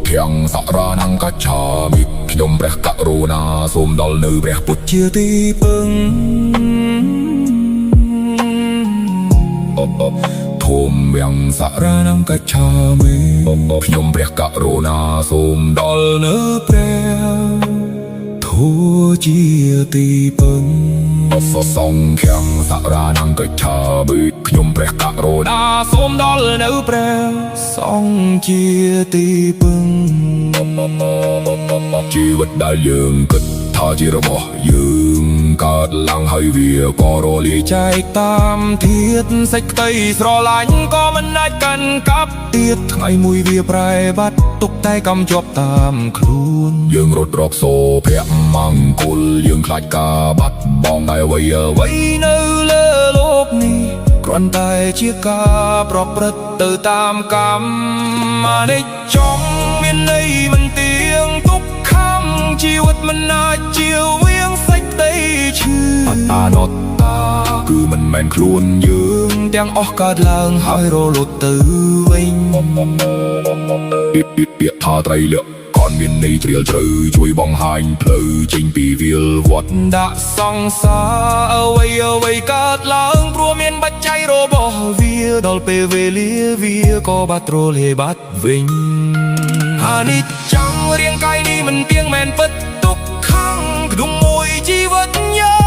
ធាំងសរានង្កច្ឆាមិខ្ញុំព្រះករុណាសូមដល់នៅព្រះពុទ្ធជាទីពឹងធំវាំងសរានង្កច្ឆាមិខ្ញុំព្រះករុណាសូមដល់នៅព្រះធัวជាទីពឹងសង្ឃាំងសរានង្កច្ឆាមិខ្ញុំព្រះករុណាសូមដល់នៅព្រះសង្ឃជាទីពឹងជីវិតដែលយើងគិតថាជារបស់យើងកើតឡើងហើយវាក៏រលាយចែកតាមធាតុសេចក្តីស្រឡាញ់ក៏មិនអាចកាន់កាប់ទៀតថ្ងៃមួយវាប្រែបាត់ទុកតែកំជាប់តាមខ្លួនយើងរត់រកសូភៈមង្គលយើងខ្លាចការបាត់បង់តែអ្វីនៅលើលោកនេះគ្រាន់តែជាការប្រព្រឹត្តទៅតាមកម្មអនិច្ចំមានន័យមិនទៀងទុក្ខំជីវិតមិនអាចជៀសវាងសេចក្តីឈឺអនត្តាគឺមិនមែនខ្លួនយើងទាំងអស់កើតឡើងហើយរលត់ទៅវិញពាក្យថាត្រៃលក្ខក៏មានន័យជ្រាលជ្រៅជួយបង្ហាញផ្លូវចេញពីវាលវត្តដាក់សង្សារអ្វីកើតឡើងព្រោះមានបច្ច័យរបស់វាដល់ពេលវេលាវាក៏បាត់រលាយបាត់វិញអនិច្ចំរាងកាយនេះមិនទៀងមែនពិតទុក្ខំក្នុងមួយជីវិតយើង